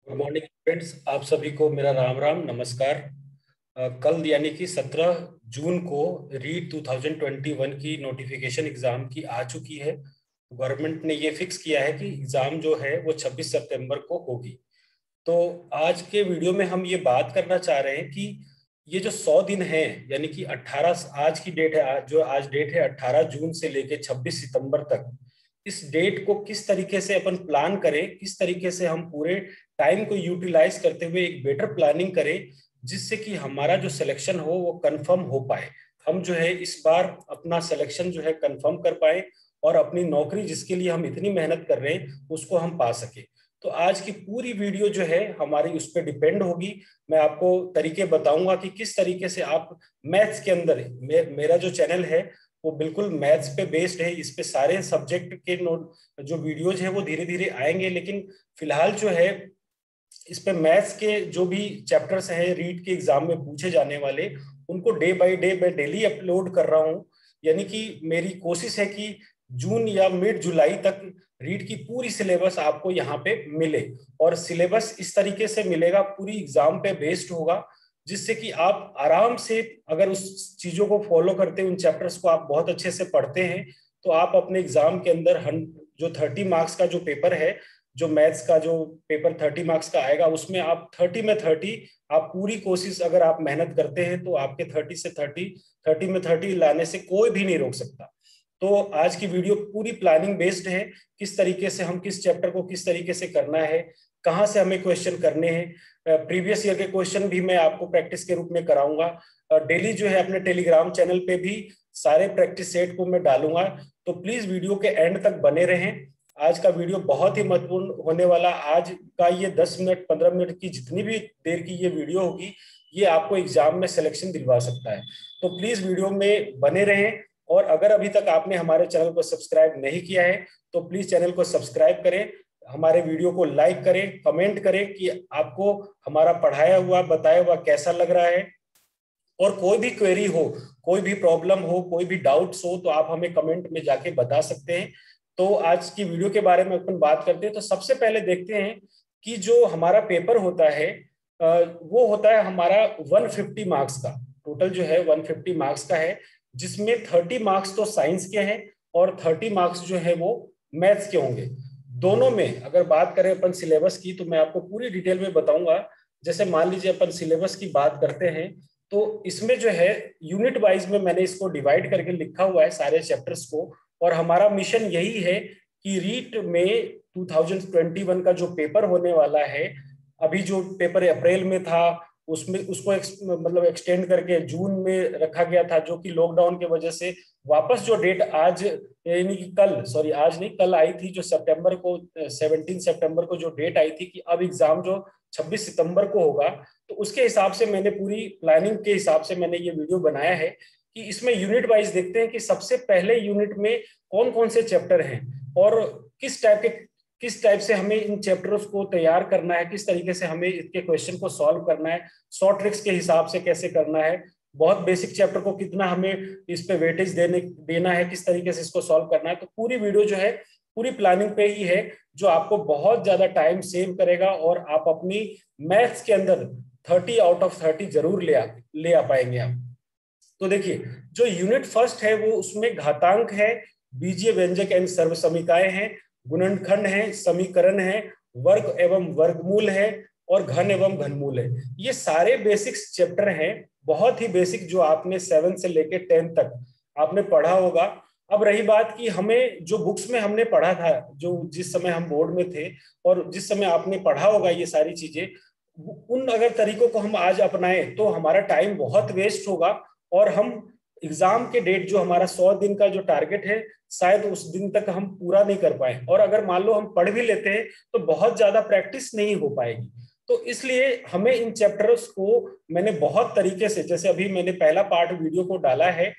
Good morning friends, आप सभी को मेरा राम राम नमस्कार। कल यानी कि 17 जून को रीट 2021 की नोटिफिकेशन एग्जाम की आ चुकी है। गवर्नमेंट ने ये फिक्स किया है कि एग्जाम जो है वो 26 सितंबर को होगी। तो आज के वीडियो में हम ये बात करना चाह रहे हैं कि ये जो 100 दिन है, यानी कि 18 आज की डेट है, आज डेट है 18 जून से लेके 26 सितंबर तक, इस डेट को किस तरीके से अपन प्लान करें, किस तरीके से हम पूरे टाइम को यूटिलाइज करते हुए एक बेटर प्लानिंग करें, जिससे कि हमारा जो सिलेक्शन हो वो कंफर्म हो पाए। हम जो है इस बार अपना सिलेक्शन जो है कंफर्म कर पाए और अपनी नौकरी जिसके लिए हम इतनी मेहनत कर रहे हैं उसको हम पा सके। तो आज की पूरी वीडियो जो है हमारी उस पर डिपेंड होगी। मैं आपको तरीके बताऊंगा कि किस तरीके से आप मैथ्स के अंदर, मेरा जो चैनल है वो बिल्कुल मैथ्स पे बेस्ड है। इस पे सारे सब्जेक्ट के नोट जो वीडियोज है वो धीरे धीरे आएंगे, लेकिन फिलहाल जो है इस पे मैथ्स के जो भी चैप्टर्स हैं रीट के एग्जाम में पूछे जाने वाले, उनको डे बाय डे मैं डेली अपलोड कर रहा हूँ। यानी कि मेरी कोशिश है कि जून या मिड जुलाई तक रीट की पूरी सिलेबस आपको यहाँ पे मिले, और सिलेबस इस तरीके से मिलेगा, पूरी एग्जाम पे बेस्ड होगा, जिससे कि आप आराम से अगर उस चीजों को फॉलो करते हैं, उन चैप्टर्स को आप बहुत अच्छे से पढ़ते हैं, तो आप अपने एग्जाम के अंदर जो 30 मार्क्स का जो पेपर है, जो मैथ्स का जो पेपर 30 मार्क्स का आएगा, उसमें आप 30 में 30, आप पूरी कोशिश अगर आप मेहनत करते हैं तो आपके 30 में 30 लाने से कोई भी नहीं रोक सकता। तो आज की वीडियो पूरी प्लानिंग बेस्ड है, किस तरीके से हम किस चैप्टर को किस तरीके से करना है, कहाँ से हमें क्वेश्चन करने हैं। प्रीवियस ईयर के क्वेश्चन भी मैं आपको प्रैक्टिस के रूप में कराऊंगा। डेली जो है अपने टेलीग्राम चैनल पे भी सारे प्रैक्टिस सेट को मैं डालूंगा, तो प्लीज वीडियो के एंड तक बने रहें। आज का वीडियो बहुत ही महत्वपूर्ण होने वाला। आज का ये 10 मिनट 15 मिनट की जितनी भी देर की ये वीडियो होगी, ये आपको एग्जाम में सिलेक्शन दिलवा सकता है। तो प्लीज वीडियो में बने रहें, और अगर अभी तक आपने हमारे चैनल को सब्सक्राइब नहीं किया है तो प्लीज चैनल को सब्सक्राइब करें, हमारे वीडियो को लाइक करें, कमेंट करें कि आपको हमारा पढ़ाया हुआ बताया हुआ कैसा लग रहा है। और कोई भी क्वेरी हो, कोई भी प्रॉब्लम हो, कोई भी डाउट्स हो, तो आप हमें कमेंट में जाके बता सकते हैं। तो आज की वीडियो के बारे में अपन बात करते हैं। तो सबसे पहले देखते हैं कि जो हमारा पेपर होता है वो होता है हमारा 150 मार्क्स का। टोटल जो है 150 मार्क्स का है, जिसमें 30 मार्क्स तो साइंस के हैं और 30 मार्क्स जो है वो मैथ्स के होंगे। दोनों में अगर बात करें अपन सिलेबस की, तो मैं आपको पूरी डिटेल में बताऊंगा। जैसे मान लीजिए अपन सिलेबस की बात करते हैं, तो इसमें जो है यूनिट वाइज में मैंने इसको डिवाइड करके लिखा हुआ है सारे चैप्टर्स को। और हमारा मिशन यही है कि रीट में 2021 का जो पेपर होने वाला है, अभी जो पेपर अप्रैल में था उसमें उसको मतलब एक्सटेंड करके जून में रखा गया था, जो कि लॉकडाउन की वजह से वापस जो डेट आज यानी कि कल, सॉरी आज नहीं कल आई थी, जो सितंबर को 17 सितंबर को जो डेट आई थी कि अब एग्जाम जो 26 सितंबर को होगा, तो उसके हिसाब से मैंने पूरी प्लानिंग के हिसाब से मैंने ये वीडियो बनाया है कि इसमें यूनिट वाइज देखते हैं कि सबसे पहले यूनिट में कौन कौन से चैप्टर हैं और किस टाइप से हमें इन चैप्टर्स को तैयार करना है, किस तरीके से हमें इसके क्वेश्चन को सॉल्व करना है, शॉर्ट ट्रिक्स के हिसाब से कैसे करना है, बहुत बेसिक चैप्टर को कितना हमें इस पे वेटेज देना है, किस तरीके से इसको सॉल्व करना है। तो पूरी वीडियो जो है पूरी प्लानिंग पे ही है, जो आपको बहुत ज्यादा टाइम सेव करेगा और आप अपनी मैथ्स के अंदर 30 आउट ऑफ 30 जरूर ले आ पाएंगे आप। तो देखिए, जो यूनिट फर्स्ट है वो उसमें घातांक है, बीजीय व्यंजक एंड सर्वसमीकाएं हैं, गुणनखंड है, समीकरण है, वर्ग एवं वर्गमूल है, और घन एवं घनमूल है। ये सारे बेसिक्स चैप्टर हैं, बहुत ही बेसिक, जो आपने 7 से लेके 10 तक आपने पढ़ा होगा। अब रही बात कि हमें जो बुक्स में हमने पढ़ा था, जो जिस समय हम बोर्ड में थे और जिस समय आपने पढ़ा होगा ये सारी चीजें, उन अगर तरीकों को हम आज अपनाएं तो हमारा टाइम बहुत वेस्ट होगा, और हम एग्जाम के डेट जो हमारा 100 दिन का जो टारगेट है, शायद उस दिन तक हम पूरा नहीं कर पाए, और अगर मान लो हम पढ़ भी लेते हैं तो बहुत ज्यादा प्रैक्टिस नहीं हो पाएगी। तो इसलिए हमें इन चैप्टर्स को मैंने बहुत तरीके से, जैसे अभी मैंने पहला पार्ट वीडियो को डाला है,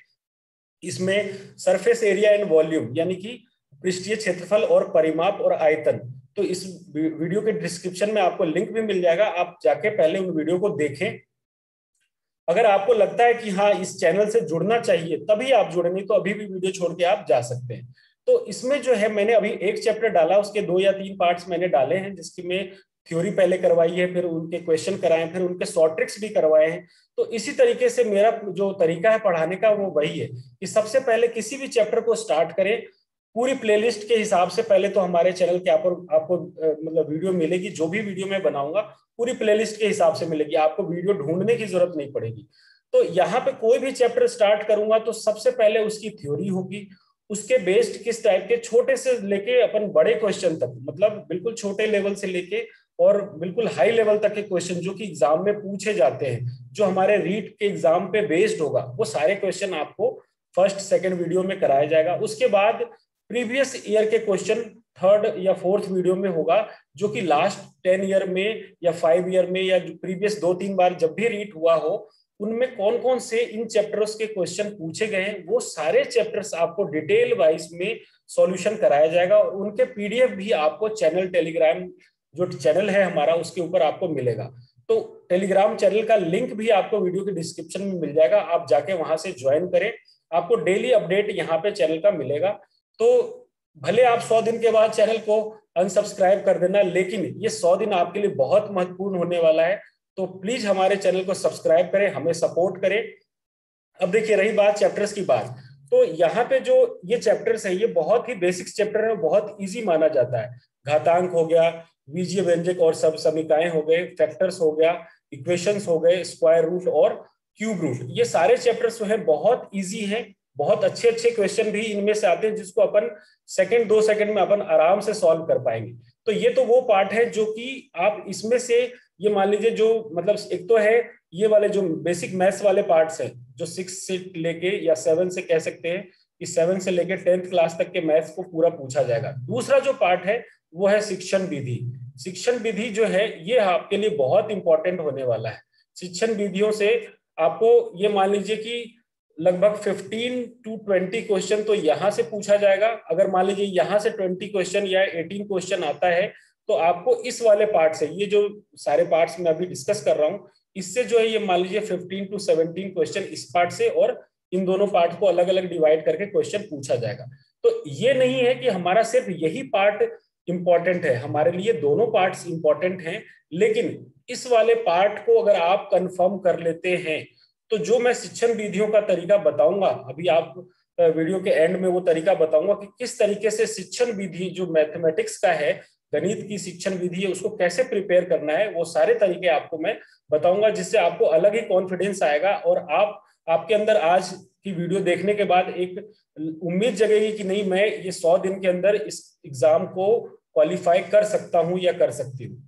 इसमें सरफेस एरिया एंड वॉल्यूम यानी कि पृष्ठीय क्षेत्रफल और परिमाप और आयतन, तो इस वीडियो के डिस्क्रिप्शन में आपको लिंक भी मिल जाएगा, आप जाके पहले उन वीडियो को देखें। अगर आपको लगता है कि हाँ इस चैनल से जुड़ना चाहिए तभी आप जुड़े, नहीं तो अभी भी वीडियो छोड़ के आप जा सकते हैं। तो इसमें जो है मैंने अभी एक चैप्टर डाला, उसके 2 या 3 पार्ट्स मैंने डाले हैं, जिसकी में थ्योरी पहले करवाई है, फिर उनके क्वेश्चन कराए, फिर उनके शॉर्ट ट्रिक्स भी करवाए हैं। तो इसी तरीके से मेरा जो तरीका है पढ़ाने का वो वही है कि सबसे पहले किसी भी चैप्टर को स्टार्ट करें पूरी प्लेलिस्ट के हिसाब से। पहले तो हमारे चैनल के आपको मतलब वीडियो मिलेगी, जो भी वीडियो मैं बनाऊंगा पूरी प्लेलिस्ट के हिसाब से मिलेगी, आपको वीडियो ढूंढने की जरूरत नहीं पड़ेगी। तो यहाँ पे कोई भी चैप्टर स्टार्ट करूंगा तो सबसे पहले उसकी थ्योरी होगी, उसके बेस्ड किस टाइप के छोटे से लेके अपन बड़े क्वेश्चन तक, मतलब बिल्कुल छोटे लेवल से लेके और बिल्कुल हाई लेवल तक के क्वेश्चन जो कि एग्जाम में पूछे जाते हैं, जो हमारे रीट के एग्जाम पे बेस्ड होगा, वो सारे क्वेश्चन आपको फर्स्ट सेकंड वीडियो में कराया जाएगा। उसके बाद प्रीवियस ईयर के क्वेश्चन थर्ड या फोर्थ वीडियो में होगा, जो कि लास्ट 10 ईयर में या 5 ईयर में या प्रीवियस 2-3 बार जब भी रीट हुआ हो उनमें कौन कौन से इन चैप्टर्स के क्वेश्चन पूछे गए हैं, वो सारे चैप्टर्स आपको डिटेल वाइज में सॉल्यूशन कराया जाएगा। और उनके पीडीएफ भी आपको चैनल टेलीग्राम जो चैनल है हमारा उसके ऊपर आपको मिलेगा। तो टेलीग्राम चैनल का लिंक भी आपको वीडियो के डिस्क्रिप्शन में मिल जाएगा, आप जाके वहां से ज्वाइन करें, आपको डेली अपडेट यहाँ पे चैनल का मिलेगा। तो भले आप 100 दिन के बाद चैनल को अनसब्सक्राइब कर देना, लेकिन ये 100 दिन आपके लिए बहुत महत्वपूर्ण होने वाला है। तो प्लीज हमारे चैनल को सब्सक्राइब करें, हमें सपोर्ट करें। अब देखिए रही बात चैप्टर्स की बात, तो यहाँ पे जो ये चैप्टर्स है ये बहुत ही बेसिक चैप्टर है, बहुत इजी माना जाता है। घातांक हो गया, बीजीय व्यंजक और सब समीकरण हो गए, फैक्टर्स हो गया, इक्वेशंस हो गए, स्क्वायर रूट और क्यूब रूट, ये सारे चैप्टर्स जो है बहुत इजी हैं। बहुत अच्छे अच्छे क्वेश्चन भी इनमें से आते हैं जिसको अपन 2 सेकंड में अपन आराम से सॉल्व कर पाएंगे। तो ये तो वो पार्ट है जो कि आप इसमें से ये मान लीजिए जो मतलब एक तो है ये वाले जो बेसिक मैथ्स वाले पार्ट्स हैं जो 6 से लेके या 7 से कह सकते हैं कि 7 से लेके 10th क्लास तक के मैथ्स को पूरा पूछा जाएगा। दूसरा जो पार्ट है वो है शिक्षण विधि। शिक्षण विधि जो है ये आपके लिए बहुत इंपॉर्टेंट होने वाला है। शिक्षण विधियों से आपको ये मान लीजिए कि लगभग 15 to 20 क्वेश्चन तो यहाँ से पूछा जाएगा। अगर मान लीजिए यहाँ से 20 क्वेश्चन या 18 क्वेश्चन आता है तो आपको इस वाले पार्ट से, ये जो सारे पार्ट्स मैं अभी डिस्कस कर रहा हूँ, इससे जो है ये मान लीजिए 15 to 17 क्वेश्चन इस पार्ट से, और इन दोनों पार्ट को अलग अलग डिवाइड करके क्वेश्चन पूछा जाएगा। तो ये नहीं है कि हमारा सिर्फ यही पार्ट इंपॉर्टेंट है, हमारे लिए दोनों पार्ट्स इंपॉर्टेंट हैं, लेकिन इस वाले पार्ट को अगर आप कंफर्म कर लेते हैं तो जो मैं शिक्षण विधियों का तरीका बताऊंगा अभी, आप वीडियो के एंड में वो तरीका बताऊंगा कि किस तरीके से शिक्षण विधि जो मैथमेटिक्स का है, गणित की शिक्षण विधि है, उसको कैसे प्रिपेयर करना है, वो सारे तरीके आपको मैं बताऊंगा, जिससे आपको अलग ही कॉन्फिडेंस आएगा और आपके अंदर आज की वीडियो देखने के बाद एक उम्मीद जगेगी कि नहीं, मैं ये 100 दिन के अंदर इस एग्जाम को क्वालिफाई कर सकता हूं या कर सकती हूँ।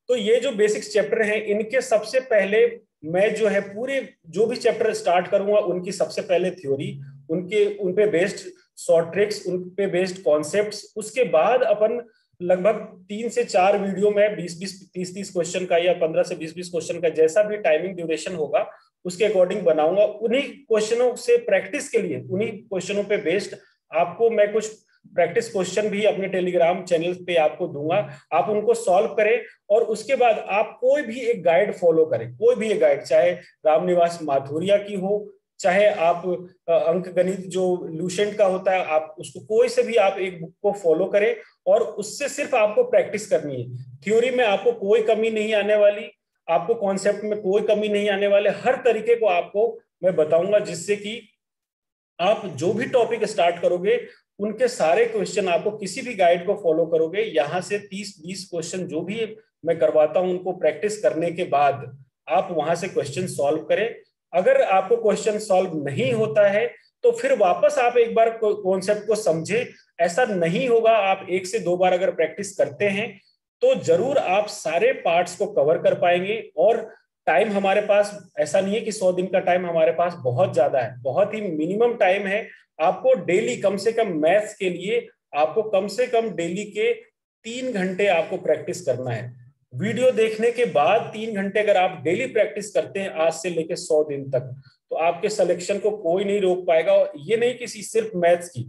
तो ये जो बेसिक्स चैप्टर हैं इनके सबसे पहले मैं जो है पूरे जो भी चैप्टर स्टार्ट करूंगा उनकी सबसे पहले थ्योरी, उन पे बेस्ड शॉर्ट ट्रिक्स, उन पे बेस्ड कॉन्सेप्ट्स, उसके बाद अपन लगभग 3 से 4 वीडियो में 20-20 30-30 क्वेश्चन का या 15 से 20-20 क्वेश्चन का जैसा भी टाइमिंग ड्यूरेशन होगा उसके अकॉर्डिंग बनाऊंगा। उन्हीं क्वेश्चनों से प्रैक्टिस के लिए, उन्हीं क्वेश्चनों पे बेस्ड आपको मैं कुछ प्रैक्टिस क्वेश्चन भी अपने टेलीग्राम चैनल पे आपको दूंगा, आप उनको सॉल्व करें और उसके बाद आप कोई भी एक गाइड फॉलो करें, कोई भी एक गाइड, चाहे रामनिवास माथुरिया की हो, चाहे आप अंक गणित जो लूसेंट का होता है आप उसको कोई से भी आप एक बुक को फॉलो करें और उससे सिर्फ आपको प्रैक्टिस करनी है। थ्योरी में आपको कोई कमी नहीं आने वाली, आपको कॉन्सेप्ट में कोई कमी नहीं आने वाले, हर तरीके को आपको मैं बताऊंगा जिससे कि आप जो भी टॉपिक स्टार्ट करोगे उनके सारे क्वेश्चन आपको किसी भी गाइड को फॉलो करोगे, यहां से 30-20 क्वेश्चन जो भी मैं करवाता हूं उनको प्रैक्टिस करने के बाद आप वहां से क्वेश्चन सॉल्व करें। अगर आपको क्वेश्चन सॉल्व नहीं होता है तो फिर वापस आप एक बार कॉन्सेप्ट को समझे, ऐसा नहीं होगा, आप 1 से 2 बार अगर प्रैक्टिस करते हैं तो जरूर आप सारे पार्ट्स को कवर कर पाएंगे। और टाइम हमारे पास ऐसा नहीं है कि 100 दिन का टाइम हमारे पास बहुत ज्यादा है, बहुत ही मिनिमम टाइम है। आपको डेली कम से कम मैथ्स के लिए आपको कम से कम डेली के 3 घंटे आपको प्रैक्टिस करना है। वीडियो देखने के बाद 3 घंटे अगर आप डेली प्रैक्टिस करते हैं आज से लेकर 100 दिन तक, तो आपके सिलेक्शन को कोई नहीं रोक पाएगा। और ये नहीं कि सिर्फ मैथ्स की,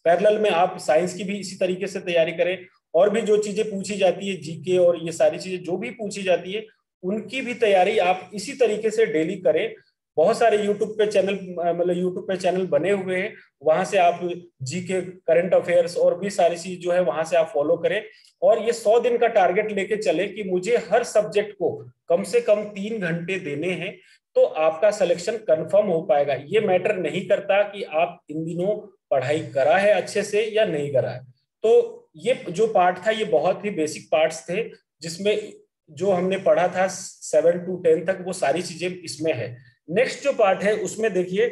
पैरेलल में आप साइंस की भी इसी तरीके से तैयारी करें, और भी जो चीजें पूछी जाती है जीके और ये सारी चीजें जो भी पूछी जाती है उनकी भी तैयारी आप इसी तरीके से डेली करें। बहुत सारे यूट्यूब पे चैनल, मतलब यूट्यूब पे चैनल बने हुए हैं, वहां से आप जीके, करंट अफेयर्स और भी सारी चीज जो है वहां से आप फॉलो करें। और ये 100 दिन का टारगेट लेके चले कि मुझे हर सब्जेक्ट को कम से कम 3 घंटे देने हैं, तो आपका सिलेक्शन कंफर्म हो पाएगा। ये मैटर नहीं करता कि आप इन दिनों पढ़ाई करा है अच्छे से या नहीं करा है। तो ये जो पार्ट था ये बहुत ही बेसिक पार्ट्स थे, जिसमें जो हमने पढ़ा था 7 to 10 तक, वो सारी चीजें इसमें है। नेक्स्ट जो पार्ट है उसमें देखिए,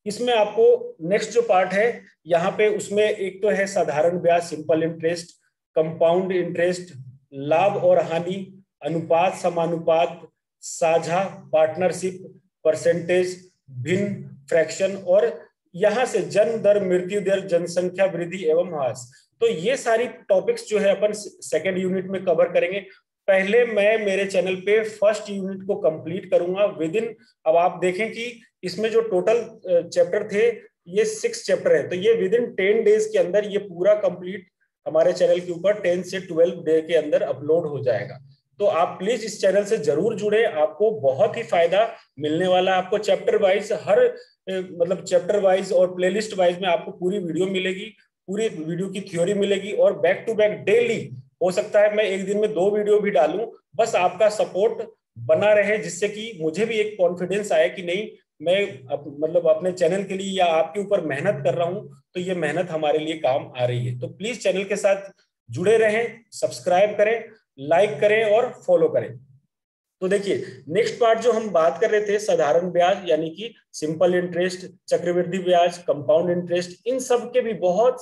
इसमें आपको नेक्स्ट जो पार्ट है यहाँ पे, उसमें एक तो है साधारण ब्याज, सिंपल इंटरेस्ट, कंपाउंड इंटरेस्ट, लाभ और हानि, अनुपात, समानुपात, साझा, पार्टनरशिप, परसेंटेज, भिन्न, फ्रैक्शन, और यहां से जन्म दर, मृत्यु दर, जनसंख्या वृद्धि एवं ह्रास। तो ये सारी टॉपिक्स जो है अपन सेकेंड यूनिट में कवर करेंगे। पहले मैं मेरे चैनल पे फर्स्ट यूनिट को कंप्लीट करूंगा विद इन, अब आप देखें कि इसमें जो टोटल चैप्टर थे ये 6 चैप्टर है, तो ये विद इन 10 डेज के अंदर ये पूरा कंप्लीट हमारे चैनल के ऊपर 10 से 12 डे के अंदर अपलोड हो जाएगा। तो आप प्लीज इस चैनल से जरूर जुड़े, आपको बहुत ही फायदा मिलने वाला है। आपको चैप्टर वाइज हर मतलब चैप्टर वाइज और प्लेलिस्ट वाइज में आपको पूरी वीडियो मिलेगी, पूरी वीडियो की थ्योरी मिलेगी, और बैक टू बैक डेली, हो सकता है मैं एक दिन में 2 वीडियो भी डालूं, बस आपका सपोर्ट बना रहे, जिससे कि मुझे भी एक कॉन्फिडेंस आए कि नहीं, मैं मतलब अपने चैनल के लिए या आपके ऊपर मेहनत कर रहा हूं, तो ये मेहनत हमारे लिए काम आ रही है। तो प्लीज चैनल के साथ जुड़े रहें, सब्सक्राइब करें, लाइक करें और फॉलो करें। तो देखिए, नेक्स्ट पार्ट जो हम बात कर रहे थे, साधारण ब्याज यानी कि सिंपल इंटरेस्ट, चक्रवृद्धि ब्याज, कंपाउंड इंटरेस्ट, इन सब के भी बहुत,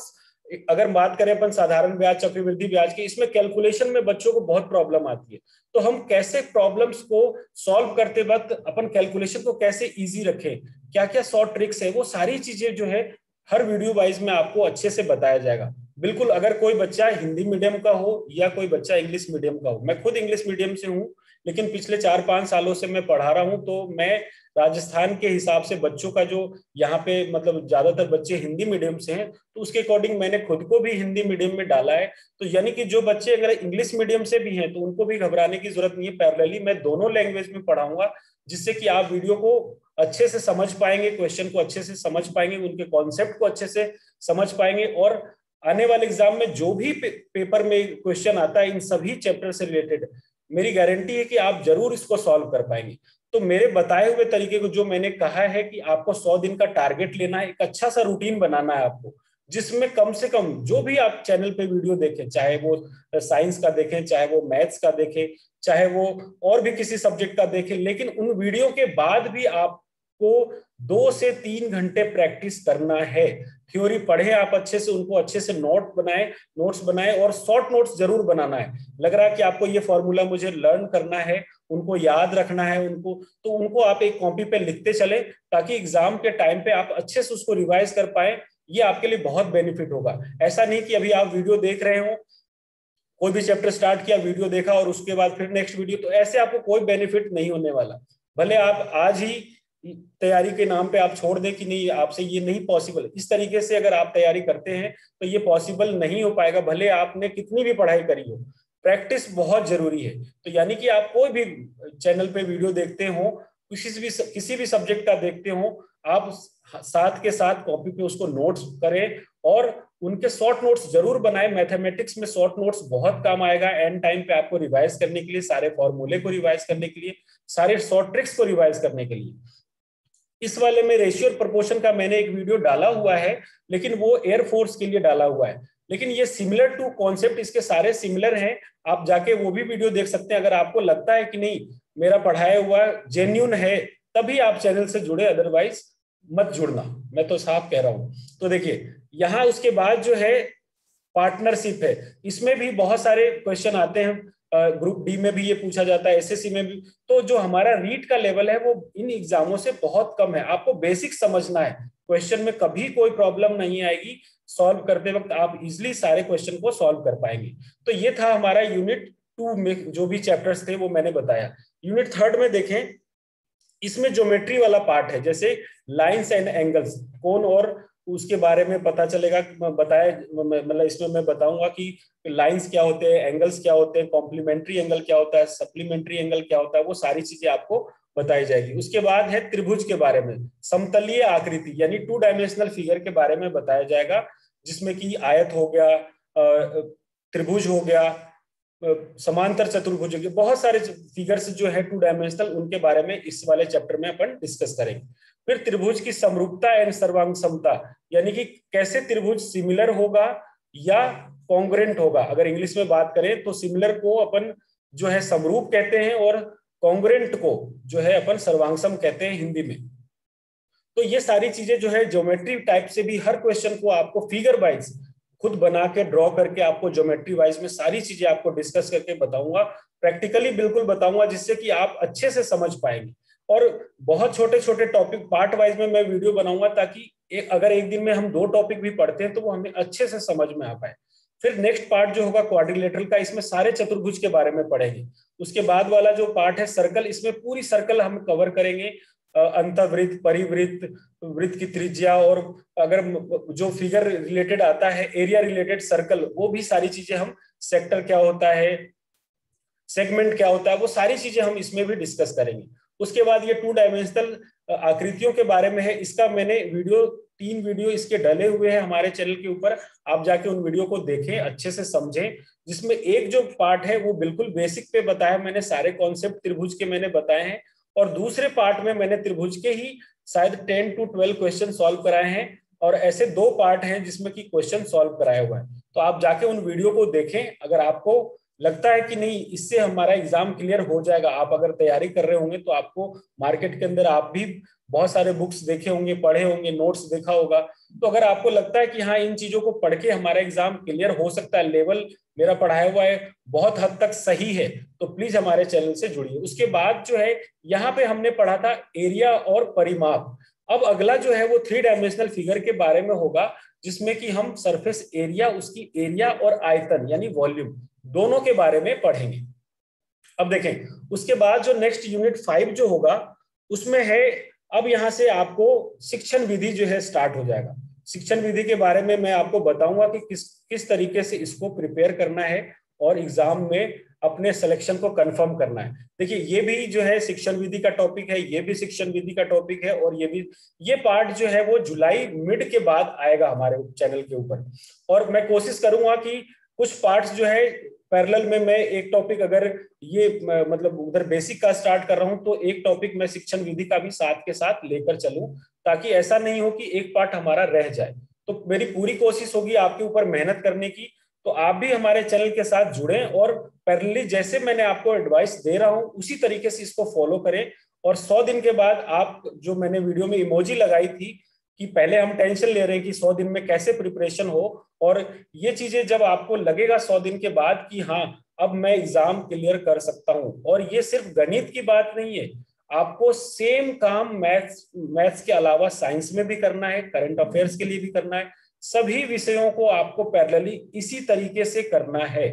अगर बात करें अपन साधारण ब्याज, चक्रवृद्धि ब्याज की, इसमें कैलकुलेशन में बच्चों को बहुत प्रॉब्लम आती है। तो हम कैसे प्रॉब्लम्स को सॉल्व करते वक्त अपन कैलकुलेशन को कैसे इजी रखें, क्या क्या शॉर्ट ट्रिक्स है, वो सारी चीजें जो है हर वीडियो वाइज में आपको अच्छे से बताया जाएगा। बिल्कुल, अगर कोई बच्चा हिंदी मीडियम का हो या कोई बच्चा इंग्लिश मीडियम का हो, मैं खुद इंग्लिश मीडियम से हूँ, लेकिन पिछले 4-5 सालों से मैं पढ़ा रहा हूँ, तो मैं राजस्थान के हिसाब से बच्चों का जो यहाँ पे मतलब ज्यादातर बच्चे हिंदी मीडियम से हैं, तो उसके अकॉर्डिंग मैंने खुद को भी हिंदी मीडियम में डाला है। तो यानी कि जो बच्चे अगर इंग्लिश मीडियम से भी हैं तो उनको भी घबराने की जरूरत नहीं है, पैरेलली मैं दोनों लैंग्वेज में पढ़ाऊंगा, जिससे कि आप वीडियो को अच्छे से समझ पाएंगे, क्वेश्चन को अच्छे से समझ पाएंगे, उनके कॉन्सेप्ट को अच्छे से समझ पाएंगे, और आने वाले एग्जाम में जो भी पेपर में क्वेश्चन आता है इन सभी चैप्टर से रिलेटेड, मेरी गारंटी है कि आप जरूर इसको सॉल्व कर पाएंगे। तो मेरे बताए हुए तरीके को, जो मैंने कहा है कि आपको 100 दिन का टारगेट लेना है, एक अच्छा सा रूटीन बनाना है आपको, जिसमें कम से कम जो भी आप चैनल पे वीडियो देखें, चाहे वो साइंस का देखें, चाहे वो मैथ्स का देखें, चाहे वो और भी किसी सब्जेक्ट का देखें, लेकिन उन वीडियो के बाद भी आपको 2 से 3 घंटे प्रैक्टिस करना है। थ्योरी पढ़े आप अच्छे से, उनको अच्छे से नोट्स बनाए और शॉर्ट नोट्स जरूर बनाना है। लग रहा है कि आपको ये फॉर्मूला मुझे लर्न करना है, उनको याद रखना है उनको, तो उनको आप एक कॉपी पे लिखते चले, ताकि एग्जाम के टाइम पे आप अच्छे से उसको रिवाइज कर पाए। ये आपके लिए बहुत बेनिफिट होगा। ऐसा नहीं कि अभी आप वीडियो देख रहे हो, कोई भी चैप्टर स्टार्ट किया, वीडियो देखा और उसके बाद फिर नेक्स्ट वीडियो, तो ऐसे आपको कोई बेनिफिट नहीं होने वाला। भले आप आज ही तैयारी के नाम पे आप छोड़ दें कि नहीं, आपसे ये नहीं पॉसिबल, इस तरीके से अगर आप तैयारी करते हैं तो ये पॉसिबल नहीं हो पाएगा, भले आपने कितनी भी पढ़ाई करी हो। प्रैक्टिस बहुत जरूरी है। तो यानी कि आप कोई भी चैनल पे वीडियो देखते हो, किसी भी सब्जेक्ट का देखते हो, आप साथ के साथ कॉपी पे उसको नोट्स करें और उनके शॉर्ट नोट्स जरूर बनाएं। मैथमेटिक्स में शॉर्ट नोट्स बहुत काम आएगा एंड टाइम पे आपको रिवाइज करने के लिए, सारे फॉर्मूले को रिवाइज करने के लिए, सारे शॉर्ट ट्रिक्स को रिवाइज करने के लिए। इस वाले में रेशियो और प्रोपोर्शन का मैंने एक वीडियो डाला हुआ है, लेकिन वो एयरफोर्स के लिए डाला हुआ है, लेकिन ये सिमिलर टू कॉन्सेप्ट इसके सारे सिमिलर हैं। आप जाके वो भी वीडियो देख सकते हैं। अगर आपको लगता है कि नहीं मेरा पढ़ाया हुआ जेन्युइन है, तभी आप चैनल से जुड़े, अदरवाइज मत जुड़ना, मैं तो साफ कह रहा हूं। तो देखिए, यहाँ उसके बाद जो है पार्टनरशिप है, इसमें भी बहुत सारे क्वेश्चन आते हैं। ग्रुप डी में भी ये पूछा जाता है, एसएससी में भी। तो जो हमारा रीट का लेवल है वो इन एग्जामों से बहुत कम है। आपको बेसिक समझना है, क्वेश्चन में कभी कोई प्रॉब्लम नहीं आएगी, सॉल्व करते वक्त आप इजिली सारे क्वेश्चन को सॉल्व कर पाएंगे। तो ये था हमारा यूनिट 2 में जो भी चैप्टर्स थे वो मैंने बताया। यूनिट 3 में देखें, इसमें ज्योमेट्री वाला पार्ट है, जैसे लाइंस एंड एंगल्स, कोण और उसके बारे में पता चलेगा, बताया मतलब इसमें मैं बताऊंगा कि लाइंस क्या होते हैं, एंगल्स क्या होते हैं, कॉम्प्लीमेंट्री एंगल क्या होता है, सप्लीमेंट्री एंगल क्या होता है, वो सारी चीजें आपको बताई जाएगी। उसके बाद है त्रिभुज के बारे में, समतलीय आकृति यानी 2 डायमेंशनल फिगर के बारे में बताया जाएगा, जिसमें कि आयत हो गया, त्रिभुज हो गया, समांतर चतुर्भुज हो गया, बहुत सारे फिगर्स जो है 2 डायमेंशनल, उनके बारे में इस वाले चैप्टर में अपन डिस्कस करेंगे। फिर त्रिभुज की समरूपता एंड सर्वांग समता, यानी कि कैसे त्रिभुज सिमिलर होगा या कॉन्ग्रुएंट होगा। अगर इंग्लिश में बात करें तो सिमिलर को अपन जो है समरूप कहते हैं और कॉन्ग्रुएंट को जो है अपन सर्वांगसम कहते हैं हिंदी में। तो ये सारी चीजें जो है ज्योमेट्री टाइप से भी हर क्वेश्चन को आपको फिगर वाइज खुद बना के ड्रॉ करके आपको ज्योमेट्री वाइज में सारी चीजें आपको डिस्कस करके बताऊंगा, प्रैक्टिकली बिल्कुल बताऊंगा, जिससे कि आप अच्छे से समझ पाएंगे। और बहुत छोटे छोटे टॉपिक पार्ट वाइज में मैं वीडियो बनाऊंगा, ताकि अगर एक दिन में हम 2 टॉपिक भी पढ़ते हैं तो वो हमें अच्छे से समझ में आ पाए। फिर नेक्स्ट पार्ट जो होगा क्वाड्रिलेटरल का, इसमें सारे चतुर्भुज के बारे में पढ़ेंगे। उसके बाद वाला जो पार्ट है सर्कल, इसमें पूरी सर्कल हम कवर करेंगे, अंतःवृत्त, परिवृत्त, वृत्त की त्रिज्या, और अगर जो फिगर रिलेटेड आता है एरिया रिलेटेड सर्कल, वो भी सारी चीजें हम, सेक्टर क्या होता है, सेगमेंट क्या होता है, वो सारी चीजें हम इसमें भी डिस्कस करेंगे। उसके बाद ये 2 डायमेंशनल आकृतियों के बारे में है, इसका मैंने 3 वीडियो इसके डले हुए हैं हमारे चैनल के ऊपर, आप जाके उन वीडियो को देखें, अच्छे से समझें। जिसमें एक जो पार्ट है वो बिल्कुल बेसिक पे बताया मैंने, सारे कॉन्सेप्ट त्रिभुज के मैंने बताए हैं, और दूसरे पार्ट में मैंने त्रिभुज के ही शायद 10 to 12 क्वेश्चन सॉल्व कराए हैं, और ऐसे 2 पार्ट हैं जिसमें कि क्वेश्चन सॉल्व कराए हुए हैं। तो आप जाके उन वीडियो को देखें। अगर आपको लगता है कि नहीं इससे हमारा एग्जाम क्लियर हो जाएगा, आप अगर तैयारी कर रहे होंगे तो आपको मार्केट के अंदर आप भी बहुत सारे बुक्स देखे होंगे, पढ़े होंगे, नोट्स देखा होगा, तो अगर आपको लगता है कि हाँ इन चीजों को पढ़ के हमारा एग्जाम क्लियर हो सकता है, लेवल मेरा पढ़ाया हुआ है बहुत हद तक सही है, तो प्लीज हमारे चैनल से जुड़िए। उसके बाद जो है यहाँ पे हमने पढ़ा था एरिया और परिमाप। अब अगला जो है वो 3 डायमेंशनल फिगर के बारे में होगा, जिसमें कि हम सरफेस एरिया, उसकी एरिया और आयतन यानी वॉल्यूम, दोनों के बारे में पढ़ेंगे। अब देखें उसके बाद जो नेक्स्ट यूनिट 5 जो होगा उसमें है, अब यहां से आपको शिक्षण विधि जो है स्टार्ट हो जाएगा। शिक्षण विधि के बारे में मैं आपको बताऊंगा कि किस तरीके से इसको प्रिपेयर करना है और एग्जाम में अपने सिलेक्शन को कंफर्म करना है। देखिए ये भी जो है शिक्षण विधि का टॉपिक है, ये भी शिक्षण विधि का टॉपिक है, और ये पार्ट जो है वो जुलाई मिड के बाद आएगा हमारे चैनल के ऊपर। और मैं कोशिश करूंगा कि कुछ पार्ट्स जो है पैरेलल में मैं एक टॉपिक, अगर ये मतलब उधर बेसिक का स्टार्ट कर रहा हूं तो एक टॉपिक मैं शिक्षण विधि का भी साथ के साथ लेकर चलूं, ताकि ऐसा नहीं हो कि एक पार्ट हमारा रह जाए। तो मेरी पूरी कोशिश होगी आपके ऊपर मेहनत करने की, तो आप भी हमारे चैनल के साथ जुड़ें और पैरेलली जैसे मैंने आपको एडवाइस दे रहा हूं उसी तरीके से इसको फॉलो करें। और 100 दिन के बाद आप, जो मैंने वीडियो में इमोजी लगाई थी कि पहले हम टेंशन ले रहे हैं कि 100 दिन में कैसे प्रिपरेशन हो, और ये चीजें जब आपको लगेगा 100 दिन के बाद कि हाँ अब मैं एग्जाम क्लियर कर सकता हूं, और ये सिर्फ गणित की बात नहीं है, आपको सेम काम मैथ्स के अलावा साइंस में भी करना है, करंट अफेयर्स के लिए भी करना है, सभी विषयों को आपको पैरेलली इसी तरीके से करना है।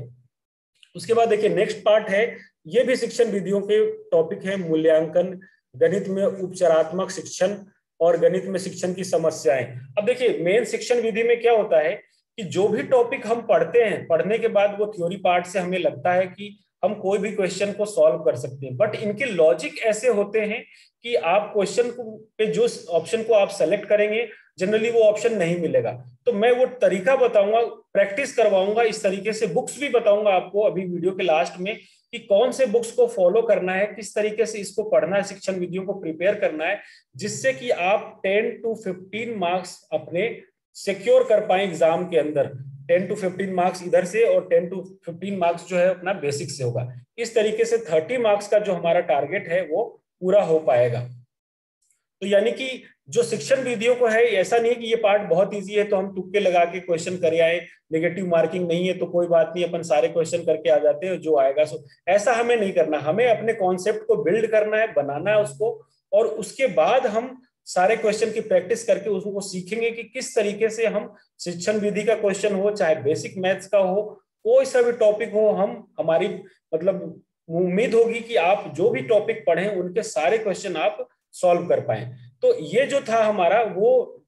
उसके बाद देखिए नेक्स्ट पार्ट है, ये भी शिक्षण विधियों के टॉपिक है, मूल्यांकन, गणित में उपचारात्मक शिक्षण और गणित में शिक्षण की समस्याएं। अब देखिए मेन शिक्षण विधि में क्या होता है कि जो भी टॉपिक हम पढ़ते हैं, पढ़ने के बाद वो थ्योरी पार्ट से हमें लगता है कि हम कोई भी क्वेश्चन को सॉल्व कर सकते हैं, बट इनके लॉजिक ऐसे होते हैं कि आप क्वेश्चन पे जो ऑप्शन को आप सेलेक्ट करेंगे जनरली वो ऑप्शन नहीं मिलेगा। तो मैं वो तरीका बताऊंगा, प्रैक्टिस करवाऊंगा, इस तरीके से बुक्स भी बताऊंगा आपको अभी वीडियो के लास्ट में कि कौन से बुक्स को फॉलो करना है, किस तरीके से इसको पढ़ना है, शिक्षण विधियों को प्रिपेयर करना है, जिससे कि आप 10 to 15 मार्क्स अपने सिक्योर कर पाए एग्जाम के अंदर। 10 to 15 मार्क्स इधर से और 10 to 15 मार्क्स जो है अपना बेसिक से होगा। इस तरीके से 30 मार्क्स का जो हमारा टारगेट है वो पूरा हो पाएगा। तो यानी कि जो शिक्षण विधियों को है, ऐसा नहीं है कि ये पार्ट बहुत इजी है तो हम तुक्के लगा के क्वेश्चन कर आए, नेगेटिव मार्किंग नहीं है तो कोई बात नहीं, अपन सारे क्वेश्चन करके आ जाते हैं जो आएगा सो, ऐसा हमें नहीं करना। हमें अपने कॉन्सेप्ट को बिल्ड करना है, बनाना है उसको, और उसके बाद हम सारे क्वेश्चन की प्रैक्टिस करके उसको सीखेंगे कि किस तरीके से हम शिक्षण विधि का क्वेश्चन हो, चाहे बेसिक मैथ्स का हो, कोई सा भी टॉपिक हो, हम हमारी मतलब उम्मीद होगी कि आप जो भी टॉपिक पढ़े उनके सारे क्वेश्चन आप सॉल्व कर पाए। तो ये जो था हमारा, वो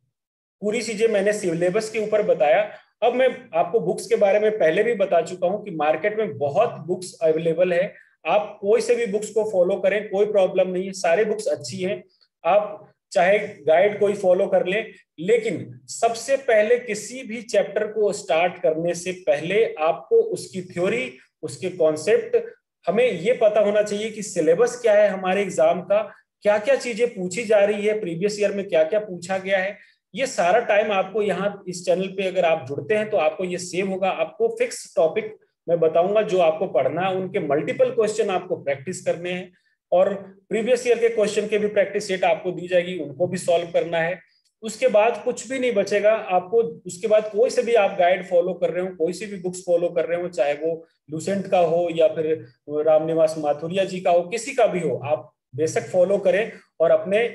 पूरी चीजें मैंने सिलेबस के ऊपर बताया। अब मैं आपको बुक्स के बारे में पहले भी बता चुका हूं कि मार्केट में बहुत बुक्स अवेलेबल है, आप कोई से भी बुक्स को फॉलो करें, कोई प्रॉब्लम नहीं है, सारे बुक्स अच्छी हैं। आप चाहे गाइड कोई फॉलो कर ले, लेकिन सबसे पहले किसी भी चैप्टर को स्टार्ट करने से पहले आपको उसकी थ्योरी, उसके कॉन्सेप्ट, हमें ये पता होना चाहिए कि सिलेबस क्या है हमारे एग्जाम का, क्या क्या चीजें पूछी जा रही है, प्रीवियस ईयर में क्या क्या पूछा गया है। ये सारा टाइम आपको यहाँ इस चैनल पे अगर आप जुड़ते हैं तो आपको ये सेव होगा। आपको फिक्स टॉपिक मैं बताऊंगा जो आपको पढ़ना है, उनके मल्टीपल क्वेश्चन आपको प्रैक्टिस करने हैं, और प्रीवियस ईयर के क्वेश्चन के भी प्रैक्टिस सेट आपको दी जाएगी, उनको भी सॉल्व करना है। उसके बाद कुछ भी नहीं बचेगा आपको। उसके बाद कोई से भी आप गाइड फॉलो कर रहे हो, कोई सी भी बुक्स फॉलो कर रहे हो, चाहे वो लूसेंट का हो या फिर रामनिवास माथुरिया जी का हो, किसी का भी हो, आप बेशक फॉलो करें और अपने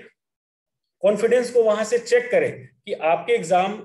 कॉन्फिडेंस को वहां से चेक करें कि आपके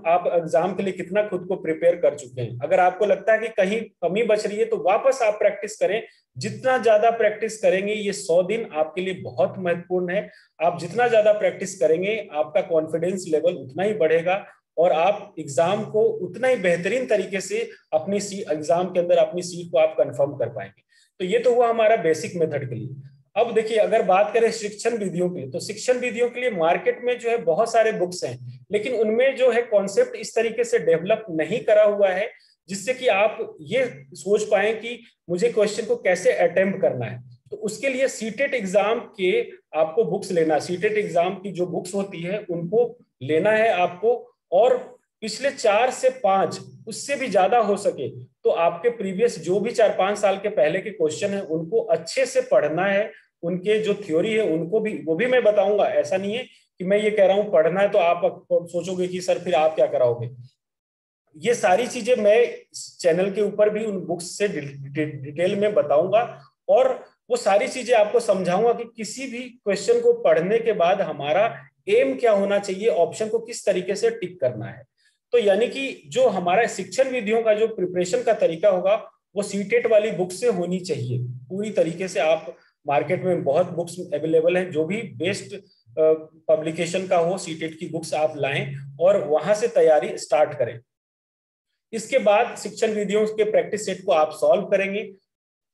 आप एग्जाम के लिए कितना खुद को प्रिपेयर कर चुके हैं। अगर आपको लगता है कि कहीं कमी बच रही है तो वापस आप प्रैक्टिस करें। जितना ज्यादा प्रैक्टिस करेंगे, ये 100 दिन आपके लिए बहुत महत्वपूर्ण है। आप जितना ज्यादा प्रैक्टिस करेंगे आपका कॉन्फिडेंस लेवल उतना ही बढ़ेगा और आप एग्जाम को उतना ही बेहतरीन तरीके से अपनी एग्जाम के अंदर अपनी सीट को आप कंफर्म कर पाएंगे। तो ये तो हुआ हमारा बेसिक मेथड के लिए। अब देखिए, अगर बात करें शिक्षण विधियों की, तो शिक्षण विधियों के लिए मार्केट में जो है बहुत सारे बुक्स हैं, लेकिन उनमें जो है कॉन्सेप्ट इस तरीके से डेवलप नहीं करा हुआ है जिससे कि आप ये सोच पाए कि मुझे क्वेश्चन को कैसे अटेम्प्ट करना है। तो उसके लिए सीटेट एग्जाम के आपको बुक्स लेना, सीटेट एग्जाम की जो बुक्स होती है उनको लेना है आपको, और पिछले 4 से 5, उससे भी ज्यादा हो सके तो आपके प्रीवियस जो भी 4-5 साल के पहले के क्वेश्चन है उनको अच्छे से पढ़ना है। उनके जो थ्योरी है उनको भी, वो भी मैं बताऊंगा। ऐसा नहीं है कि मैं ये कह रहा हूं पढ़ना है तो आप सोचोगे कि सर फिर आप क्या कराओगे। ये सारी चीजें मैं चैनल के ऊपर भी उन बुक्स से डिटेल में बताऊंगा, और वो सारी चीजें आपको समझाऊंगा कि किसी भी क्वेश्चन को पढ़ने के बाद हमारा एम क्या होना चाहिए, ऑप्शन को किस तरीके से टिक करना है। तो यानी कि जो हमारा शिक्षण विधियों का जो प्रिपरेशन का तरीका होगा वो सीटेट वाली बुक से होनी चाहिए पूरी तरीके से। आप मार्केट में बहुत बुक्स अवेलेबल हैं, जो भी बेस्ट पब्लिकेशन का हो सीटेट की बुक्स आप लाएं और वहां से तैयारी स्टार्ट करें। इसके बाद शिक्षण विधियों के प्रैक्टिस सेट को आप सॉल्व करेंगे।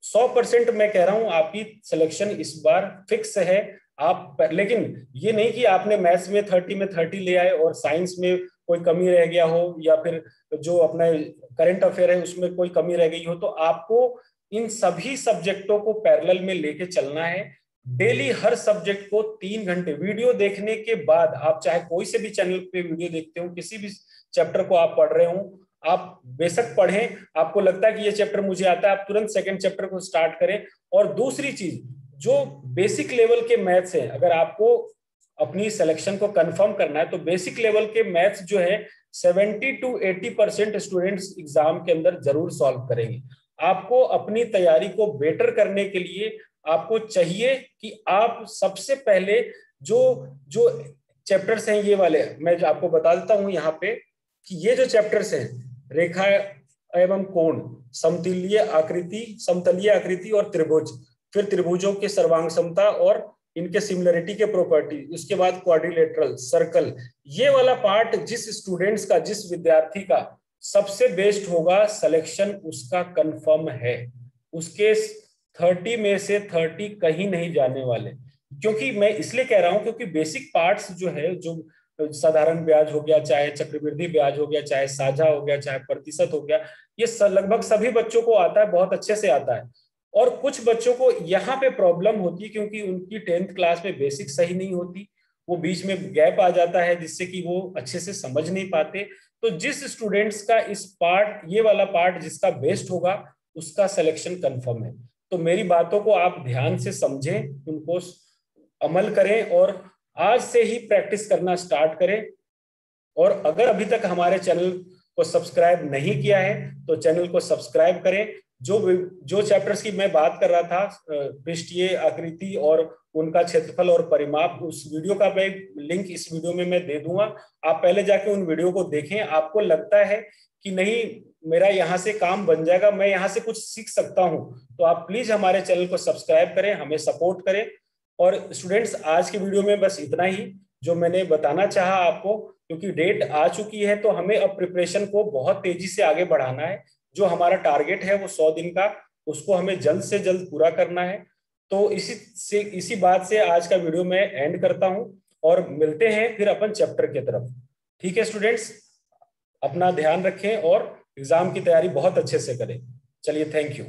100% मैं कह रहा हूं आपकी सिलेक्शन इस बार फिक्स है। आप लेकिन ये नहीं कि आपने मैथ्स में 30 में 30 ले आए और साइंस में कोई कमी रह गया हो, या फिर जो अपना करंट अफेयर है उसमें कोई कमी रह गई हो। तो आपको इन सभी सब्जेक्टों को पैरेलल में लेके चलना है। डेली हर सब्जेक्ट को 3 घंटे वीडियो देखने के बाद, आप चाहे कोई से भी चैनल पे वीडियो देखते हो, किसी भी चैप्टर को आप पढ़ रहे हो, आप बेशक पढ़ें। आपको लगता है कि ये चैप्टर मुझे आता है, आप तुरंत सेकंड चैप्टर को स्टार्ट करें। और दूसरी चीज, जो बेसिक लेवल के मैथ्स हैं, अगर आपको अपनी सिलेक्शन को कंफर्म करना है तो बेसिक लेवल के मैथ्स जो है 70 to 80% स्टूडेंट्स एग्जाम के अंदर जरूर सॉल्व करेंगे। आपको अपनी तैयारी को बेटर करने के लिए आपको चाहिए कि आप सबसे पहले जो जो चैप्टर्स हैं ये वाले मैं जो आपको बता देता हूं यहाँ पे, कि ये जो चैप्टर्स हैं, रेखा एवं कोण, समतलीय आकृति और त्रिभुज, फिर त्रिभुजों के सर्वांग समता और इनके सिमिलरिटी के प्रॉपर्टी, उसके बाद क्वाड्रिलेटरल, सर्कल, ये वाला पार्ट जिस स्टूडेंट्स का, जिस विद्यार्थी का सबसे बेस्ट होगा, सिलेक्शन उसका कंफर्म है। उसके 30 में से 30 कहीं नहीं जाने वाले। क्योंकि मैं इसलिए कह रहा हूं क्योंकि बेसिक पार्ट्स जो है, जो साधारण ब्याज हो गया, चाहे चक्रवृद्धि ब्याज हो गया, चाहे साझा हो गया, चाहे प्रतिशत हो गया, ये लगभग सभी बच्चों को आता है, बहुत अच्छे से आता है। और कुछ बच्चों को यहाँ पे प्रॉब्लम होती है क्योंकि उनकी 10th क्लास में बेसिक सही नहीं होती, वो बीच में गैप आ जाता है जिससे कि वो अच्छे से समझ नहीं पाते। तो जिस स्टूडेंट्स का इस पार्ट, ये वाला पार्ट जिसका बेस्ट होगा, उसका सिलेक्शन कंफर्म है। तो मेरी बातों को आप ध्यान से समझें, उनको अमल करें और आज से ही प्रैक्टिस करना स्टार्ट करें। और अगर अभी तक हमारे चैनल को सब्सक्राइब नहीं किया है तो चैनल को सब्सक्राइब करें। जो चैप्टर्स की मैं बात कर रहा था, पृष्ठीय आकृति और उनका क्षेत्रफल और परिमाप, उस वीडियो का मैं लिंक इस वीडियो में मैं दे दूंगा। आप पहले जाके उन वीडियो को देखें। आपको लगता है कि नहीं मेरा यहाँ से काम बन जाएगा, मैं यहाँ से कुछ सीख सकता हूँ, तो आप प्लीज हमारे चैनल को सब्सक्राइब करें, हमें सपोर्ट करें। और स्टूडेंट्स, आज की वीडियो में बस इतना ही जो मैंने बताना चाहा आपको, क्योंकि डेट आ चुकी है तो हमें अब प्रिपरेशन को बहुत तेजी से आगे बढ़ाना है। जो हमारा टारगेट है वो 100 दिन का उसको हमें जल्द से जल्द पूरा करना है। तो इसी बात से आज का वीडियो मैं एंड करता हूं और मिलते हैं फिर अपन चैप्टर की तरफ। ठीक है स्टूडेंट्स, अपना ध्यान रखें और एग्जाम की तैयारी बहुत अच्छे से करें। चलिए, थैंक यू।